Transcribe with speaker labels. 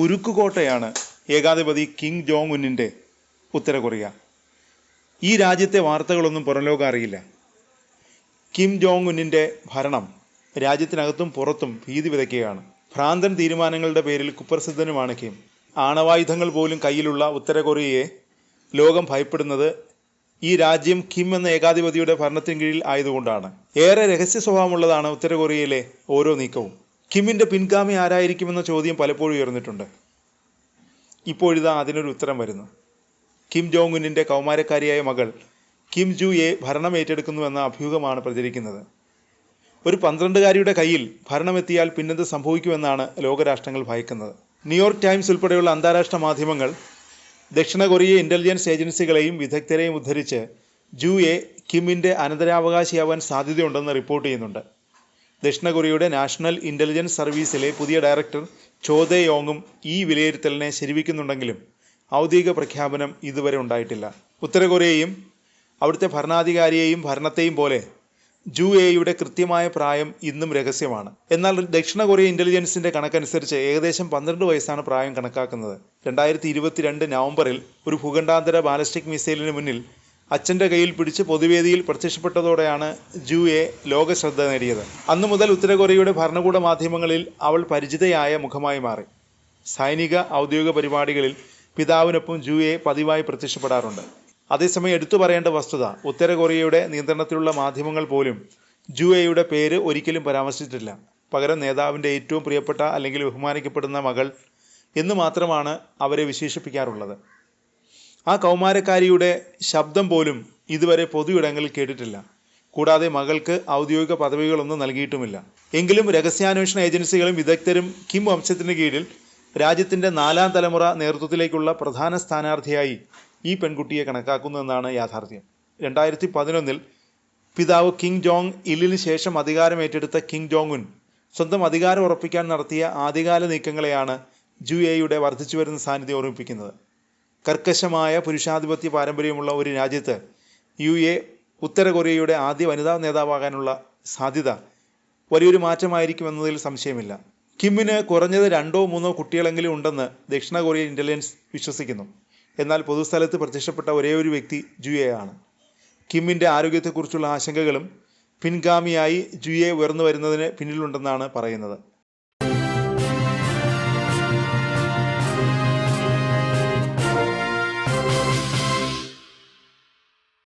Speaker 1: ഉരുക്കുകോട്ടയാണ് ഏകാധിപതി Kim Jong ഉന്നിൻ്റെ ഉത്തര Korea. ഈ രാജ്യത്തെ വാർത്തകളൊന്നും പുറംലോകം അറിയില്ല. കിം ജോങ് ഉന്നിൻ്റെ ഭരണം രാജ്യത്തിനകത്തും പുറത്തും ഭീതി വിതയ്ക്കുകയാണ്. ഭ്രാന്തൻ തീരുമാനങ്ങളുടെ പേരിൽ കുപ്രസിദ്ധനുമാണ് കിം. ആണവായുധങ്ങൾ പോലും കയ്യിലുള്ള ഉത്തര കൊറിയയെ ലോകം ഭയപ്പെടുന്നത് ഈ രാജ്യം കിം എന്ന ഏകാധിപതിയുടെ ഭരണത്തിന് കീഴിൽ ആയതുകൊണ്ടാണ്. ഏറെ രഹസ്യ സ്വഭാവമുള്ളതാണ് ഉത്തര കൊറിയയിലെ ഓരോ നീക്കവും. കിമ്മിൻ്റെ പിൻഗാമി ആരായിരിക്കുമെന്ന ചോദ്യം പലപ്പോഴും ഉയർന്നിട്ടുണ്ട്. ഇപ്പോഴിതാ അതിനൊരു ഉത്തരം വരുന്നു. കിം ജോങ് ഉന്നിൻ്റെ കൗമാരക്കാരിയായ മകൾ കിം ജു എ ഭരണം ഏറ്റെടുക്കുന്നുവെന്ന അഭ്യൂഹമാണ് പ്രചരിക്കുന്നത്. ഒരു 12-കാരിയുടെ കയ്യിൽ ഭരണമെത്തിയാൽ പിന്നെന്ത് സംഭവിക്കുമെന്നാണ് ലോകരാഷ്ട്രങ്ങൾ ഭയക്കുന്നത്. ന്യൂയോർക്ക് ടൈംസ് ഉൾപ്പെടെയുള്ള അന്താരാഷ്ട്ര മാധ്യമങ്ങൾ ദക്ഷിണ കൊറിയ ഇൻ്റലിജൻസ് ഏജൻസികളെയും വിദഗ്ധരെയും ഉദ്ധരിച്ച് ജു എ കിമ്മിൻ്റെ അനന്തരാവകാശിയാവാൻ സാധ്യതയുണ്ടെന്ന് റിപ്പോർട്ട് ചെയ്യുന്നുണ്ട്. ദക്ഷിണ കൊറിയയുടെ നാഷണൽ ഇൻ്റലിജൻസ് സർവീസിലെ പുതിയ ഡയറക്ടർ ചോ ദേ യോങ്ങും ഈ വിലയിരുത്തലിനെ ശരിവയ്ക്കുന്നുണ്ടെങ്കിലും ഔദ്യോഗിക പ്രഖ്യാപനം ഇതുവരെ ഉണ്ടായിട്ടില്ല. ഉത്തര കൊറിയയും അവിടുത്തെ ഭരണാധികാരിയെയും ഭരണത്തെയും പോലെ ജു എയുടെ കൃത്യമായ പ്രായം ഇന്നും രഹസ്യമാണ്. എന്നാൽ ദക്ഷിണ കൊറിയ ഇൻ്റലിജൻസിൻ്റെ കണക്കനുസരിച്ച് ഏകദേശം 12 വയസ്സാണ് പ്രായം കണക്കാക്കുന്നത്. 2022 നവംബറിൽ ഒരു ഭൂഖണ്ഡാന്തര ബാലിസ്റ്റിക് മിസൈലിന് മുന്നിൽ അച്ഛൻ്റെ കയ്യിൽ പിടിച്ച് പൊതുവേദിയിൽ പ്രത്യക്ഷപ്പെട്ടതോടെയാണ് ജു എ ലോക ശ്രദ്ധ നേടിയത്. അന്നു മുതൽ ഉത്തര കൊറിയയുടെ ഭരണകൂട മാധ്യമങ്ങളിൽ അവൾ പരിചിതയായ മുഖമായി മാറി. സൈനിക ഔദ്യോഗിക പരിപാടികളിൽ പിതാവിനൊപ്പം ജു എ പതിവായി പ്രത്യക്ഷപ്പെടാറുണ്ട്. അതേസമയം എടുത്തു പറയേണ്ട വസ്തുത, ഉത്തര കൊറിയയുടെ നിയന്ത്രണത്തിലുള്ള മാധ്യമങ്ങൾ പോലും ജു എയുടെ പേര് ഒരിക്കലും പരാമർശിച്ചിട്ടില്ല. പകരം നേതാവിൻ്റെ ഏറ്റവും പ്രിയപ്പെട്ട അല്ലെങ്കിൽ ബഹുമാനിക്കപ്പെടുന്ന മകൾ എന്ന് മാത്രമാണ് അവരെ വിശേഷിപ്പിക്കാറുള്ളത്. ആ കൗമാരക്കാരിയുടെ ശബ്ദം പോലും ഇതുവരെ പൊതു ഇടങ്ങളിൽ കേട്ടിട്ടില്ല. കൂടാതെ മകൾക്ക് ഔദ്യോഗിക പദവികളൊന്നും നൽകിയിട്ടുമില്ല. എങ്കിലും രഹസ്യാന്വേഷണ ഏജൻസികളും വിദഗ്ധരും കിം വംശത്തിന് കീഴിൽ രാജ്യത്തിൻ്റെ 4ാം തലമുറ നേതൃത്വത്തിലേക്കുള്ള പ്രധാന സ്ഥാനാർത്ഥിയായി ഈ പെൺകുട്ടിയെ കണക്കാക്കുന്നുവെന്നാണ് യാഥാർത്ഥ്യം. 2011 പിതാവ് കിം ജോങ് ഇല്ലിന് ശേഷം അധികാരമേറ്റെടുത്ത കിം ജോങ് ഉൻ സ്വന്തം അധികാരം ഉറപ്പിക്കാൻ നടത്തിയ ആദ്യകാല നീക്കങ്ങളെയാണ് ജു എയുടെ വർദ്ധിച്ചുവരുന്ന സാന്നിധ്യം ഓർമ്മിപ്പിക്കുന്നത്. കർക്കശമായ പുരുഷാധിപത്യ പാരമ്പര്യമുള്ള ഒരു രാജ്യത്ത് യു എ ഉത്തര കൊറിയയുടെ ആദ്യ വനിതാ നേതാവാകാനുള്ള സാധ്യത വലിയൊരു മാറ്റമായിരിക്കുമെന്നതിൽ സംശയമില്ല. കിമ്മിന് കുറഞ്ഞത് 2-3 കുട്ടികളെങ്കിലും ഉണ്ടെന്ന് ദക്ഷിണ കൊറിയ ഇൻ്റലിജൻസ് വിശ്വസിക്കുന്നു. എന്നാൽ പൊതുസ്ഥലത്ത് പ്രത്യക്ഷപ്പെട്ട ഒരേയൊരു വ്യക്തി ജു എ ആണ്. കിമ്മിൻ്റെ ആരോഗ്യത്തെക്കുറിച്ചുള്ള ആശങ്കകളും പിൻഗാമിയായി ജു എ ഉയർന്നു വരുന്നതിന് പിന്നിലുണ്ടെന്നാണ് പറയുന്നത്.